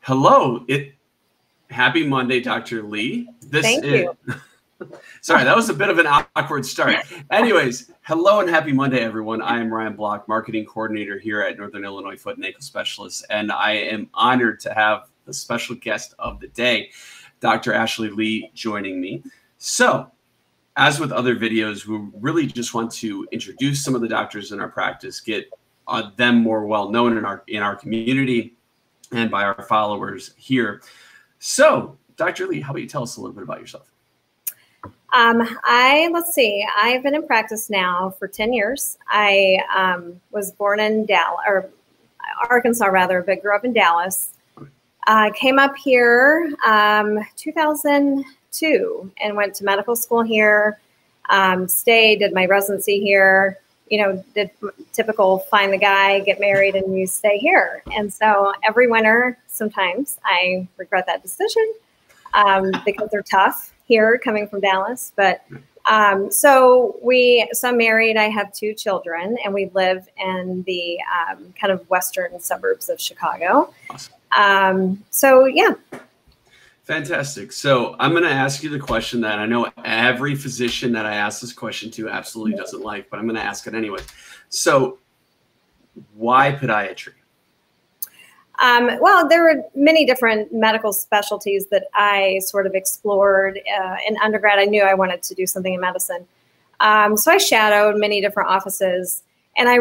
Hello. Happy Monday, Dr. Lee. Thank you. Sorry, that was a bit of an awkward start. Anyways, hello and happy Monday, everyone. I am Ryan Block, Marketing Coordinator here at Northern Illinois Foot and Ankle Specialists, and I am honored to have the special guest of the day, Dr. Ashley Lee, joining me. So, as with other videos, we really just want to introduce some of the doctors in our practice, get them more well known in our community and by our followers here. So, Dr. Lee, how about you tell us a little bit about yourself? Let's see, I've been in practice now for 10 years. I was born in Arkansas rather, but grew up in Dallas. Came up here 2002 and went to medical school here, did my residency here, did typical find the guy, get married, and you stay here. And so every winter, sometimes I regret that decision because they're tough here coming from Dallas. But so I'm married, I have 2 children, and we live in the kind of western suburbs of Chicago. Awesome. So yeah. Fantastic. So I'm going to ask you the question that I know every physician that I ask this question to absolutely doesn't like, but I'm going to ask it anyway. So why podiatry? Well, there were many different medical specialties that I sort of explored in undergrad. I knew I wanted to do something in medicine. So I shadowed many different offices. And I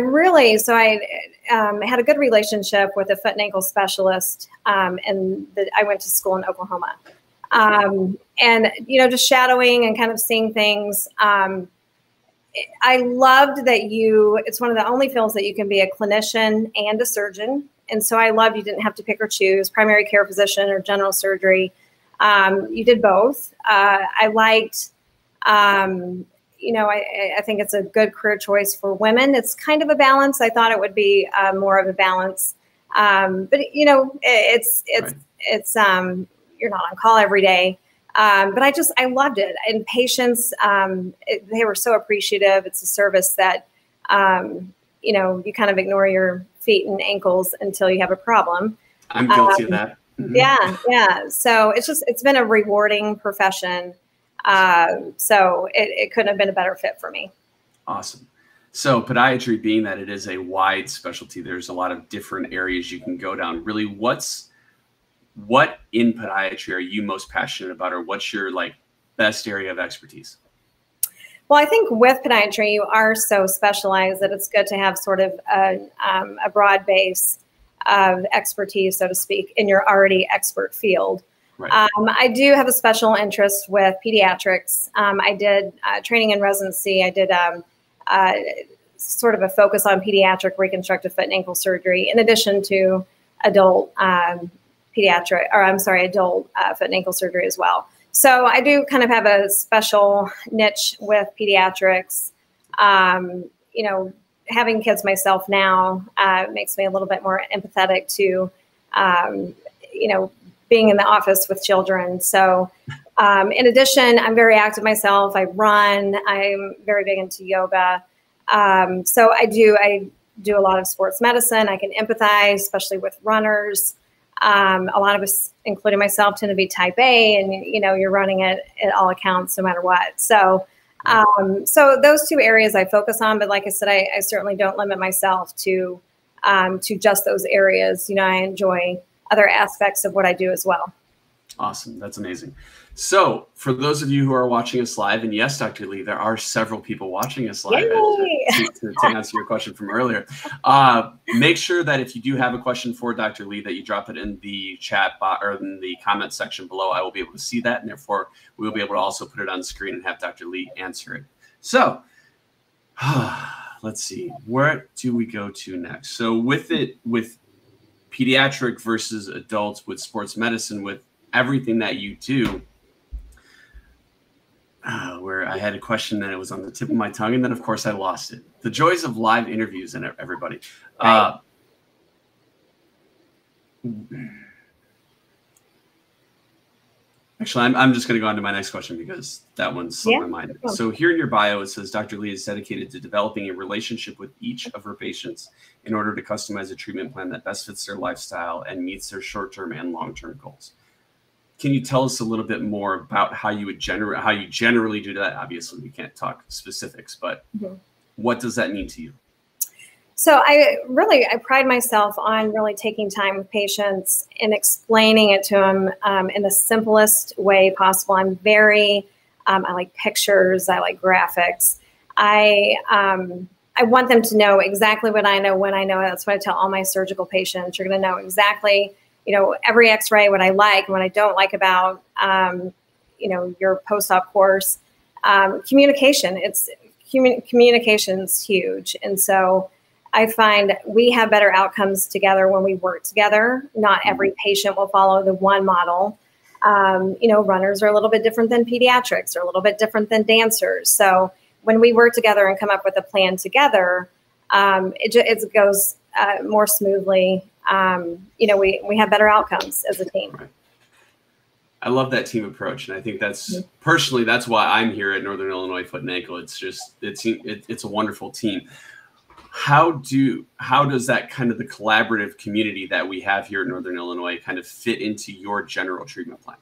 had a good relationship with a foot and ankle specialist, and I went to school in Oklahoma. And, just shadowing and kind of seeing things. I loved that it's one of the only fields that you can be a clinician and a surgeon. And so I loved you didn't have to pick or choose primary care physician or general surgery. You did both. I liked, I think it's a good career choice for women. It's kind of a balance. I thought it would be more of a balance. But it's you're not on call every day. But I loved it. And patients, they were so appreciative. It's a service that, you kind of ignore your feet and ankles until you have a problem. I'm guilty of that. Mm-hmm. Yeah. So it's been a rewarding profession. So it couldn't have been a better fit for me. Awesome. So podiatry, being that it is a wide specialty, there's a lot of different areas you can go down. Really, what in podiatry are you most passionate about, or what's your best area of expertise? Well, I think with podiatry, you are so specialized that it's good to have sort of a broad base of expertise, so to speak, in your already expert field. Right. I do have a special interest with pediatrics. I did training and residency. I did sort of a focus on pediatric reconstructive foot and ankle surgery, in addition to adult adult foot and ankle surgery as well. So I do kind of have a special niche with pediatrics. Having kids myself now makes me a little bit more empathetic to, being in the office with children. So in addition, I'm very active myself. I run. I'm very big into yoga. So I do a lot of sports medicine. I can empathize, especially with runners. A lot of us, including myself, tend to be type A, and you're running it at all accounts, no matter what. So, so those 2 areas I focus on. But like I said, I certainly don't limit myself to just those areas. I enjoy other aspects of what I do as well. Awesome. That's amazing. So for those of you who are watching us live, and yes, Dr. Lee, there are several people watching us live to answer your question from earlier. Make sure that if you do have a question for Dr. Lee, that you drop it in the chat box or in the comment section below. I will be able to see that, and therefore we will be able to also put it on screen and have Dr. Lee answer it. So let's see, where do we go to next? So with pediatric versus adults, with sports medicine, with everything that you do, where I had a question that it was on the tip of my tongue, and then of course I lost it. The joys of live interviews and everybody. Right. Actually, I'm just going to go on to my next question because that one's slipped my mind. So here in your bio, it says Dr. Lee is dedicated to developing a relationship with each of her patients in order to customize a treatment plan that best fits their lifestyle and meets their short-term and long-term goals. Can you tell us a little bit more about how you generally do that? Obviously, we can't talk specifics, but what does that mean to you? So I pride myself on really taking time with patients and explaining it to them in the simplest way possible. I'm very, I like pictures, I like graphics. I want them to know exactly what I know when I know. That's what I tell all my surgical patients. You're going to know exactly, every x-ray, what I like and what I don't like about, your post-op course. Communication, communication's huge. And so I find we have better outcomes together when we work together. Not every patient will follow the one model. Runners are a little bit different than pediatrics, or a little bit different than dancers. So when we work together and come up with a plan together, it goes more smoothly. We have better outcomes as a team. Right. I love that team approach, and I think that's personally that's why I'm here at Northern Illinois Foot and Ankle. It's a wonderful team. How does that kind of the collaborative community that we have here in Northern Illinois kind of fit into your general treatment plan?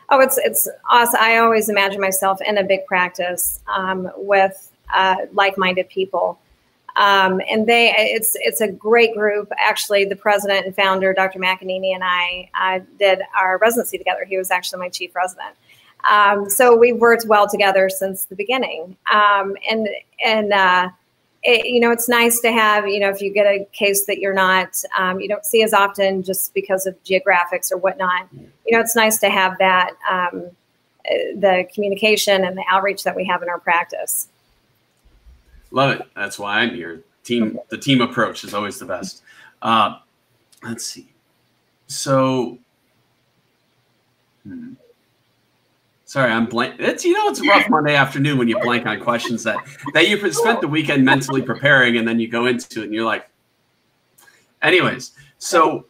Oh, it's awesome. I always imagine myself in a big practice with like-minded people. And it's a great group. Actually, the president and founder, Dr. Mackee, and I did our residency together. He was actually my chief resident. So we've worked well together since the beginning. It's nice to have, if you get a case that you don't see as often just because of geographics or whatnot, it's nice to have that, the communication and the outreach that we have in our practice. Love it. That's why I'm here. The team approach is always the best. Let's see. So, sorry, I'm blank. It's a rough Monday afternoon when you blank on questions that you spent the weekend mentally preparing, and then you go into it and you're like, anyways. So,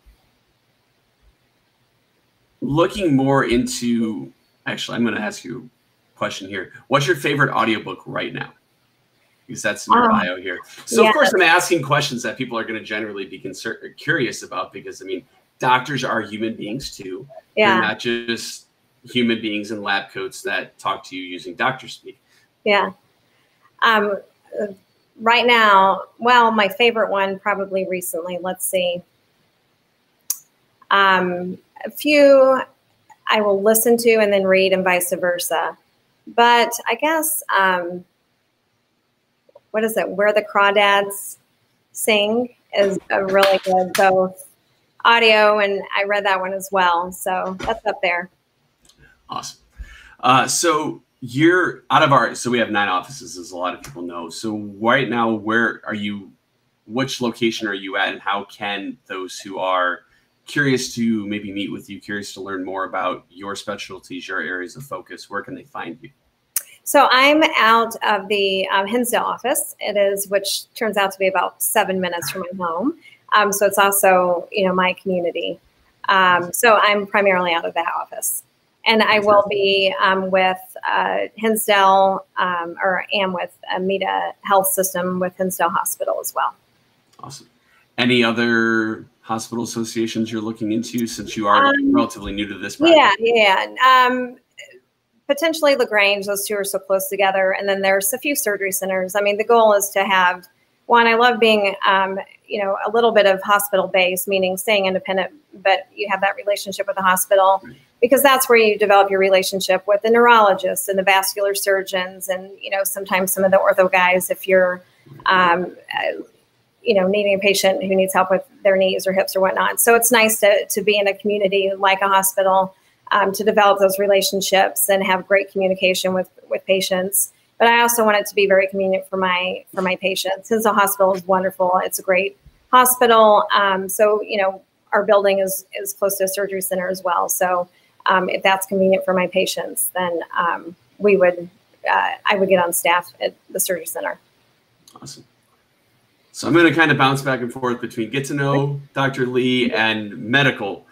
looking more into, actually, I'm going to ask you a question here. What's your favorite audiobook right now? Because that's in your bio here. So, of course, I'm asking questions that people are going to generally be curious about, because, doctors are human beings too. Yeah. They're not just human beings in lab coats that talk to you using doctor speak. Yeah. Right now, well, my favorite one probably recently, let's see. A few I will listen to and then read and vice versa. But I guess, what is it? Where the Crawdads Sing is a really good, both audio, and I read that one as well. So that's up there. Awesome. So you're so we have 9 offices, as a lot of people know. So right now, where are you, which location are you at, and how can those who are curious to maybe meet with you, curious to learn more about your specialties, your areas of focus, where can they find you? So I'm out of the Hinsdale office. Which turns out to be about 7 minutes from my home. So it's also, my community. So I'm primarily out of that office. And I will be with Hinsdale, or am with Meta Health System with Hinsdale Hospital as well. Awesome. Any other hospital associations you're looking into, since you are relatively new to this practice? Yeah. Potentially LaGrange. Those two are so close together. And then there's a few surgery centers. The goal is to have one. I love being, a little bit of hospital based, meaning staying independent, but you have that relationship with the hospital, because that's where you develop your relationship with the neurologists and the vascular surgeons, and sometimes some of the ortho guys if you're, needing a patient who needs help with their knees or hips or whatnot. So it's nice to be in a community like a hospital, to develop those relationships and have great communication with patients. But I also want it to be very convenient for my patients. Since the hospital is wonderful, it's a great hospital. So our building is close to a surgery center as well. So if that's convenient for my patients, then I would get on staff at the surgery center. Awesome. So I'm going to kind of bounce back and forth between get to know Dr. Lee and medical.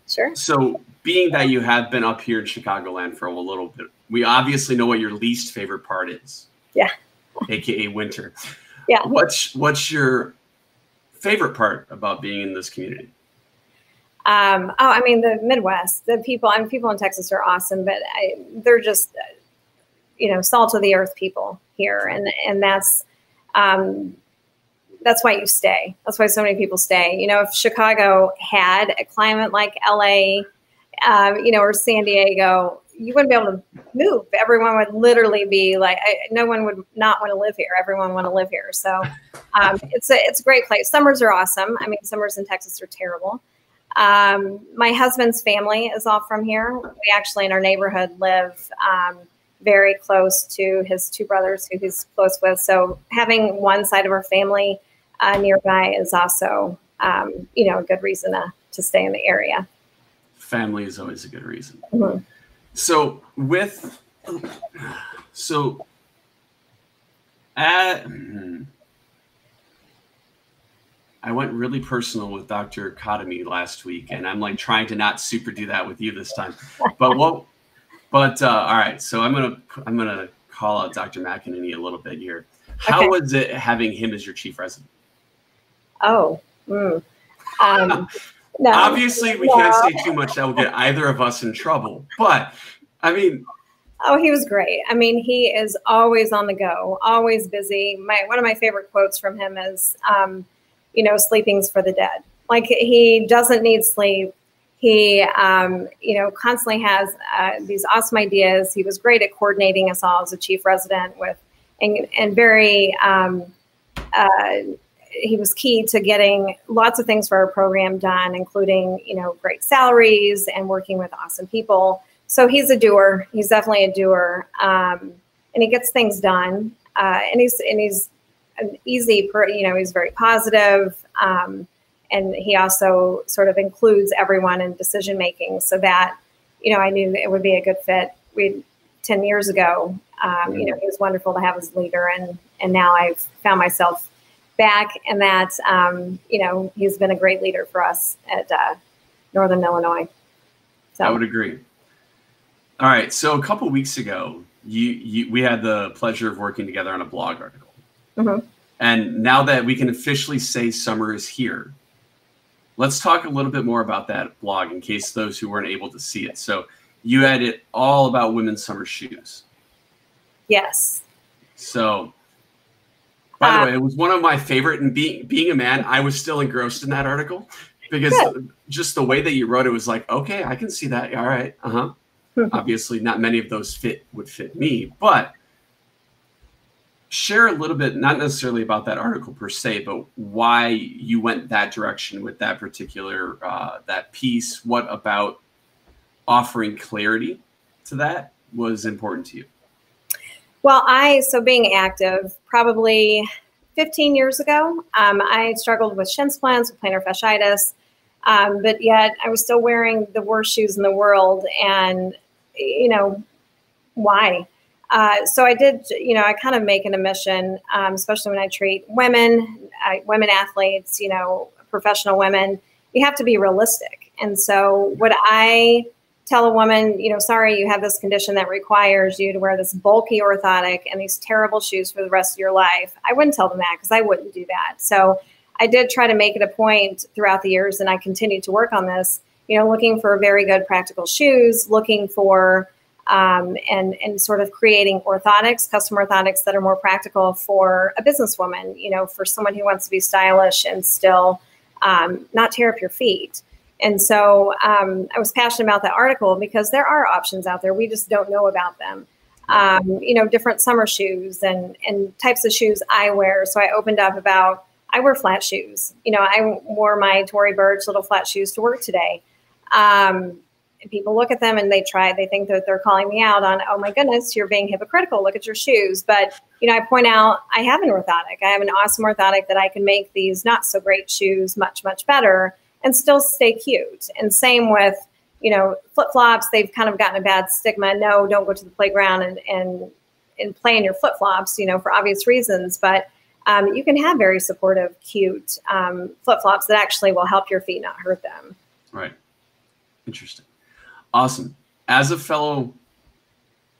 Sure. So being that you have been up here in Chicagoland for a little bit, we obviously know what your least favorite part is. Yeah. AKA winter. Yeah. What's your favorite part about being in this community? I mean, the Midwest, people in Texas are awesome, but they're just, salt of the earth people here. And that's why you stay. That's why so many people stay. If Chicago had a climate like LA, or San Diego, you wouldn't be able to move. Everyone would literally be like, no one would not want to live here. Everyone want to live here. So it's a great place. Summers are awesome. I mean, summers in Texas are terrible. My husband's family is all from here. We actually in our neighborhood live very close to his two brothers who he's close with. So having one side of our family nearby is also, a good reason to stay in the area. Family is always a good reason. Mm-hmm. I went really personal with Dr. Cotomy last week, and I'm like trying to not super do that with you this time. All right. So I'm gonna call out Dr. McEnany a little bit here. How was it having him as your chief resident? Oh, no. Obviously, we can't say too much that will get either of us in trouble. But I mean, oh, he was great. I mean, he is always on the go, always busy. One of my favorite quotes from him is, sleeping's for the dead. Like he doesn't need sleep. He, constantly has these awesome ideas. He was great at coordinating us all as a chief resident and very. He was key to getting lots of things for our program done, including, great salaries and working with awesome people. So he's a doer. He's definitely a doer. And he gets things done. And he's an easy, he's very positive. And he also sort of includes everyone in decision making so that, I knew that it would be a good fit. 10 years ago, he was wonderful to have as a leader. And now I've found myself back and that, he's been a great leader for us at Northern Illinois. So I would agree. All right. So a couple of weeks ago, we had the pleasure of working together on a blog article. Mm-hmm. And now that we can officially say summer is here, let's talk a little bit more about that blog in case those who weren't able to see it. So you had it all about women's summer shoes. Yes. So by the way, it was one of my favorite, and being a man, I was still engrossed in that article because just the way that you wrote it was like, okay, I can see that. All right. Obviously, not many of those would fit me, but share a little bit, not necessarily about that article per se, but why you went that direction with that particular, that piece. What about offering clarity to that was important to you? Well, so being active, probably 15 years ago, I struggled with shin splints, with plantar fasciitis, but yet I was still wearing the worst shoes in the world. And, why? So I did, I kind of make it a mission, especially when I treat women athletes, professional women, you have to be realistic. And so what I tell a woman, sorry, you have this condition that requires you to wear this bulky orthotic and these terrible shoes for the rest of your life, I wouldn't tell them that because I wouldn't do that. So I did try to make it a point throughout the years, and I continued to work on this, looking for very good practical shoes, looking for and sort of creating orthotics, custom orthotics that are more practical for a businesswoman, for someone who wants to be stylish and still not tear up your feet. And so I was passionate about that article because there are options out there. We just don't know about them. Different summer shoes and types of shoes I wear. So I opened up about, I wear flat shoes. I wore my Tory Burch little flat shoes to work today. People look at them and they think that they're calling me out on, oh my goodness, you're being hypocritical. Look at your shoes. But, I point out I have an orthotic. I have an awesome orthotic that I can make these not so great shoes much, much better and still stay cute. And same with, flip-flops. They've kind of gotten a bad stigma. No, don't go to the playground and play in your flip-flops, for obvious reasons. But you can have very supportive, cute flip-flops that actually will help your feet, not hurt them. Right. Interesting. Awesome. As a fellow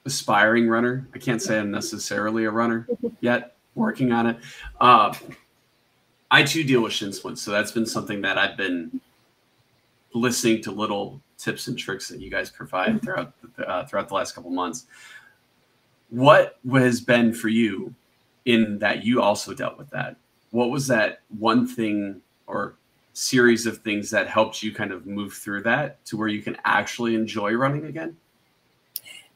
aspiring runner, I can't say I'm necessarily a runner yet, working on it. I too deal with shin splints, so that's been something that I've been listening to little tips and tricks that you guys provide throughout the last couple months. What has been for you in that you also dealt with that? What was that one thing or series of things that helped you kind of move through that to where you can actually enjoy running again?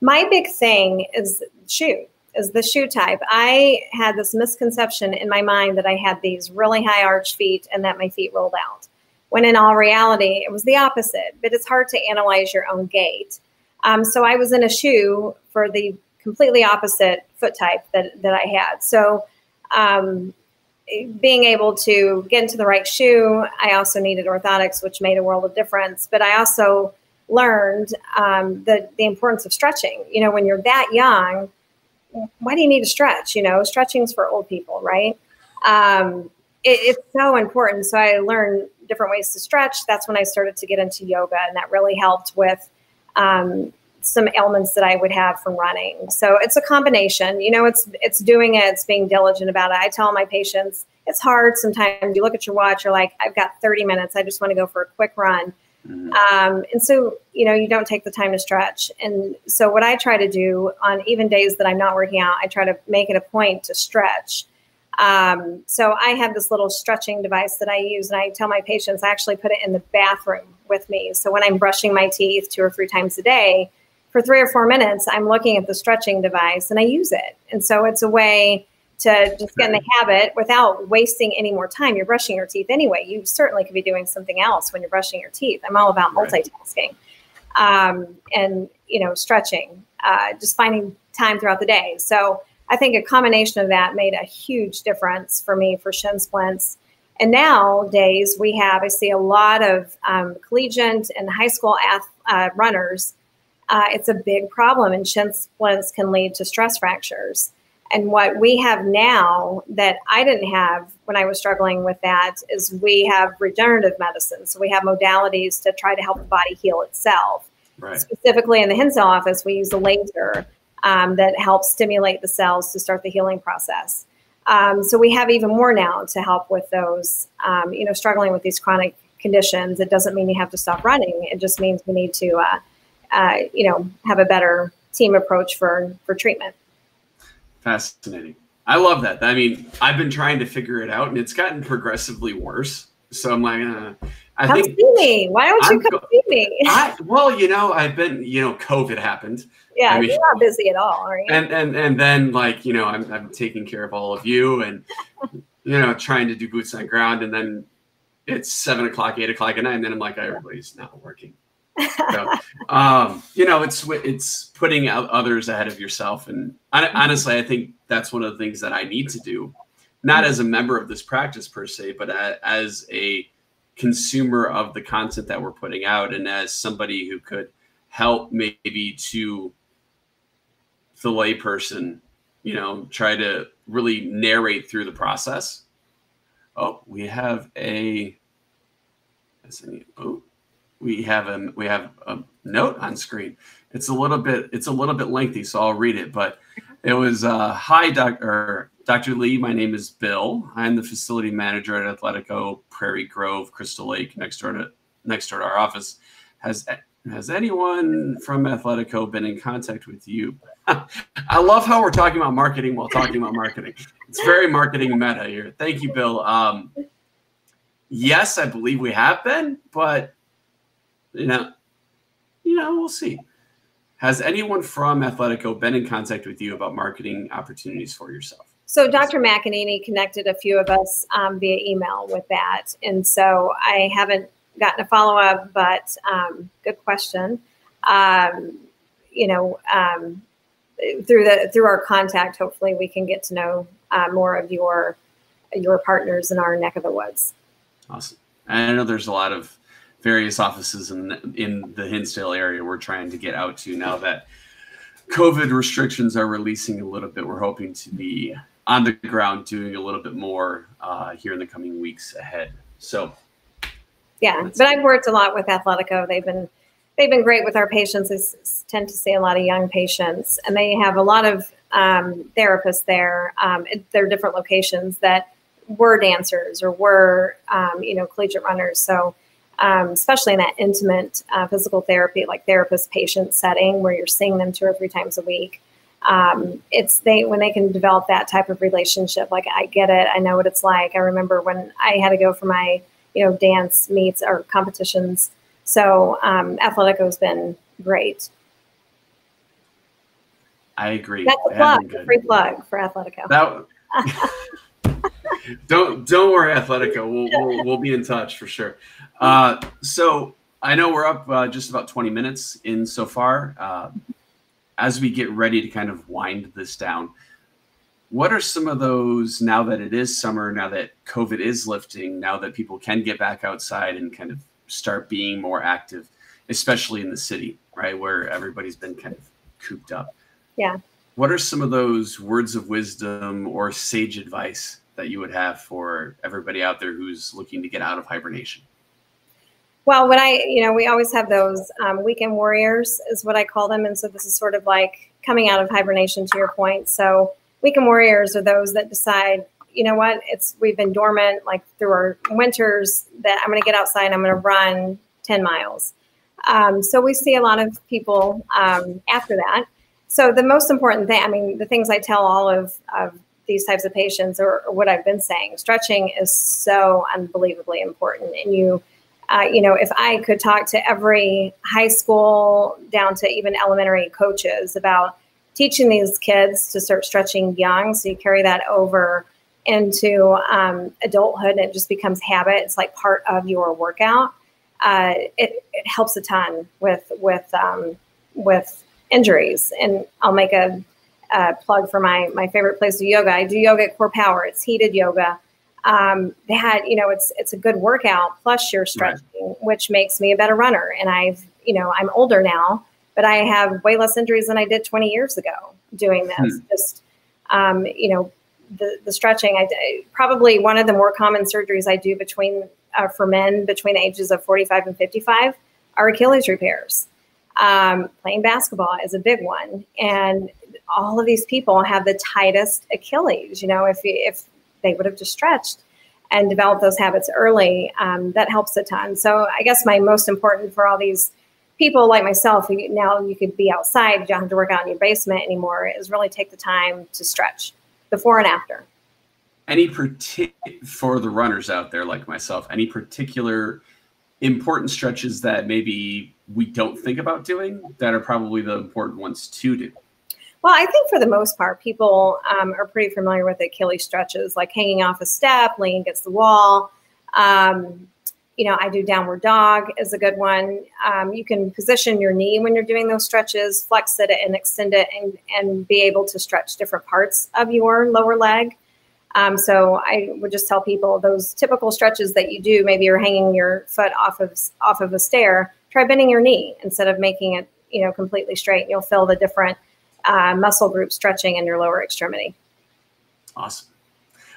My big thing is the shoe type. I had this misconception in my mind that I had these really high arch feet and that my feet rolled out, when in all reality, it was the opposite. But it's hard to analyze your own gait. So I was in a shoe for the completely opposite foot type that I had. So being able to get into the right shoe, I also needed orthotics, which made a world of difference. But I also learned the importance of stretching. You know, when you're that young, why do you need to stretch? You know, stretching's for old people, right? It's so important. So I learned different ways to stretch. That's when I started to get into yoga, and that really helped with some ailments that I would have from running. So it's a combination. You know, it's doing it. It's being diligent about it. I tell my patients, it's hard sometimes. You look at your watch, you're like, I've got 30 minutes. I just want to go for a quick run. And so, you know, you don't take the time to stretch. And so what I try to do on even days that I'm not working out, I try to make it a point to stretch. So I have this little stretching device that I use, and I tell my patients, I actually put it in the bathroom with me. So when I'm brushing my teeth 2 or 3 times a day, for 3 or 4 minutes, I'm looking at the stretching device and I use it. And so it's a way to just get in the habit without wasting any more time. You're brushing your teeth anyway. You certainly could be doing something else when you're brushing your teeth. I'm all about multitasking. And, you know, stretching, just finding time throughout the day. So I think a combination of that made a huge difference for me for shin splints. And nowadays I see a lot of collegiate and high school runners. It's a big problem, and shin splints can lead to stress fractures. And what we have now that I didn't have when I was struggling with that is we have regenerative medicine. So we have modalities to try to help the body heal itself. Right. Specifically in the Hinsdale office, we use a laser that helps stimulate the cells to start the healing process. So we have even more now to help with those, you know, struggling with these chronic conditions. It doesn't mean you have to stop running. It just means we need to, you know, have a better team approach for treatment. Fascinating. I love that. I mean, I've been trying to figure it out, and it's gotten progressively worse. So I'm like, come see me. Why don't you come see me? Well, you know, I've been, you know, COVID happened. Yeah, you're not busy at all, are you? And then, like, you know, I'm taking care of all of you, and you know, trying to do boots on ground, and then it's 7 o'clock, 8 o'clock at night, and then I'm like, everybody's not working. So, you know, it's putting out others ahead of yourself. And honestly, I think that's one of the things that I need to do, not as a member of this practice per se, but as a consumer of the content that we're putting out, and as somebody who could help maybe to the layperson, you know, try to really narrate through the process. Oh, we have a note on screen. It's a little bit lengthy, so I'll read it. But it was, hi, Dr. Lee. My name is Bill. I'm the facility manager at Athletico, Prairie Grove, Crystal Lake, next door to our office. Has anyone from Athletico been in contact with you? I love how we're talking about marketing while talking about marketing. It's very marketing meta here. Thank you, Bill. Yes, I believe we have been, but you know, we'll see. Has anyone from Athletico been in contact with you about marketing opportunities for yourself? So Dr. McEnany connected a few of us via email with that. And so I haven't gotten a follow-up, but good question. You know, through our contact, hopefully we can get to know more of your partners in our neck of the woods. Awesome. I know there's a lot of various offices in the Hinsdale area we're trying to get out to now that COVID restrictions are releasing a little bit. We're hoping to be on the ground doing a little bit more here in the coming weeks ahead. So yeah, but I've worked a lot with Athletico. They've been they've been great with our patients. I tend to see a lot of young patients, and they have a lot of therapists there at their different locations that were dancers or were, collegiate runners. So especially in that intimate physical therapy, like therapist-patient setting where you're seeing them 2 or 3 times a week, when they can develop that type of relationship, like, I get it, I know what it's like. I remember when I had to go for my, dance meets or competitions. So Athletico has been great. I agree. That's a plug, a free plug for Athletico. Don't worry, Athletico. We'll be in touch for sure. So I know we're up just about 20 minutes in so far. As we get ready to kind of wind this down, what are some of those, now that it is summer, now that COVID is lifting, now that people can get back outside and kind of start being more active, especially in the city, right, where everybody's been kind of cooped up? Yeah. What are some of those words of wisdom or sage advice that you would have for everybody out there who's looking to get out of hibernation? Well, we always have those weekend warriors is what I call them. And so this is sort of like coming out of hibernation, to your point. So weekend warriors are those that decide, you know what, we've been dormant like through our winters, that I'm going to get outside and I'm going to run 10 miles. So we see a lot of people after that. So the most important thing, the things I tell all of these types of patients, or what I've been saying, stretching is so unbelievably important. And if I could talk to every high school down to even elementary coaches about teaching these kids to start stretching young, so you carry that over into adulthood and it just becomes habit. It's like part of your workout. It helps a ton with injuries. And I'll make a plug for my favorite place to yoga. I do yoga at Core Power. It's heated yoga. It's a good workout plus you're stretching, right, which makes me a better runner. And I'm older now, but I have way less injuries than I did 20 years ago doing this. Just, the stretching, probably one of the more common surgeries I do for men between the ages of 45 and 55 are Achilles repairs. Playing basketball is a big one. And all of these people have the tightest Achilles. If they would have just stretched and developed those habits early, that helps a ton. So I guess my most important for all these people like myself, now you could be outside, you don't have to work out in your basement anymore, is really take the time to stretch before and after. For the runners out there like myself, any particular important stretches that maybe we don't think about doing that are probably the important ones to do? Well, I think for the most part, people are pretty familiar with Achilles stretches, like hanging off a step, leaning against the wall. I do downward dog is a good one. You can position your knee when you're doing those stretches, flex it and extend it, and be able to stretch different parts of your lower leg. So I would just tell people those typical stretches that you do, maybe you're hanging your foot off of a stair, try bending your knee instead of making it, completely straight. You'll feel the different muscle group stretching in your lower extremity. Awesome.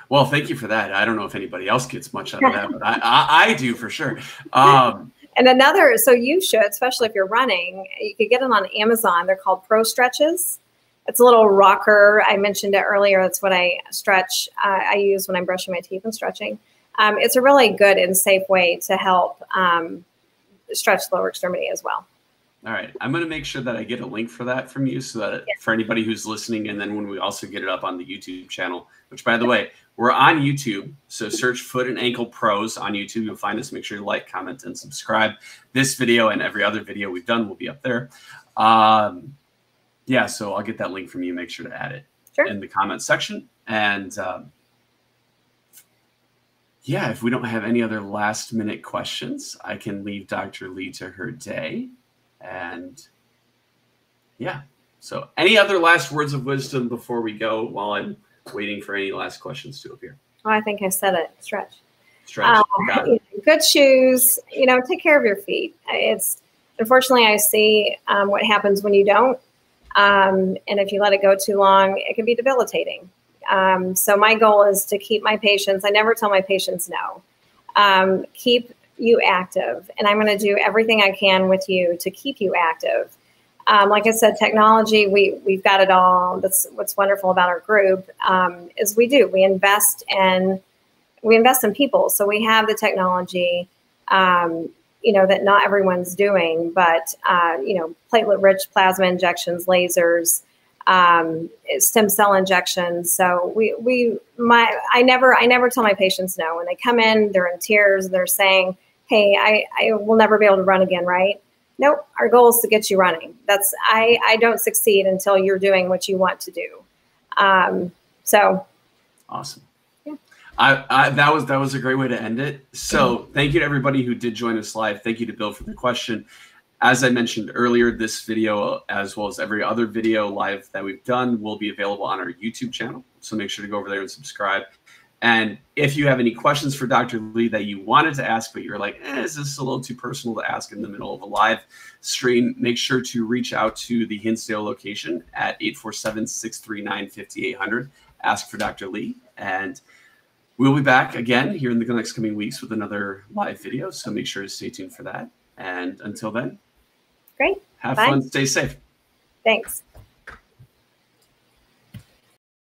Well, thank you for that. I don't know if anybody else gets much out of that, but I do for sure. And so you should, especially if you're running, you could get them on Amazon. They're called Pro Stretches. It's a little rocker. I mentioned it earlier. That's what I stretch. I use when I'm brushing my teeth and stretching. It's a really good and safe way to help stretch the lower extremity as well. All right. I'm going to make sure that I get a link for that from you so that for anybody who's listening, and then when we also get it up on the YouTube channel, which, by the way, we're on YouTube. So search Foot and Ankle Pros on YouTube. You'll find us. Make sure you like, comment, and subscribe. This video and every other video we've done will be up there. So I'll get that link from you. Make sure to add it in the comment section. And if we don't have any other last minute questions, I can leave Dr. Lee to her day. And so any other last words of wisdom before we go while I'm waiting for any last questions to appear? Oh, I think I said it. Stretch. Good shoes, take care of your feet. Unfortunately, I see what happens when you don't. And if you let it go too long, it can be debilitating. So my goal is to keep my patients, I never tell my patients no. Keep you active, and I'm going to do everything I can with you to keep you active. Like I said, technology, we've got it all. That's what's wonderful about our group, is we invest in people. So we have the technology, that not everyone's doing, but platelet-rich plasma injections, lasers, stem cell injections. So I never tell my patients no. When they come in, they're in tears. They're saying, "Hey, I will never be able to run again," right? Nope. Our goal is to get you running. I don't succeed until you're doing what you want to do. So awesome. Yeah. That was a great way to end it. So thank you to everybody who did join us live. Thank you to Bill for the question. As I mentioned earlier, this video, as well as every other video live that we've done, will be available on our YouTube channel. So make sure to go over there and subscribe. And if you have any questions for Dr. Lee that you wanted to ask, but you're like, is this a little too personal to ask in the middle of a live stream, make sure to reach out to the Hinsdale location at 847-639-5800. Ask for Dr. Lee. And we'll be back again here in the next coming weeks with another live video. So make sure to stay tuned for that. And until then, great. Have Bye. fun. Stay safe. Thanks.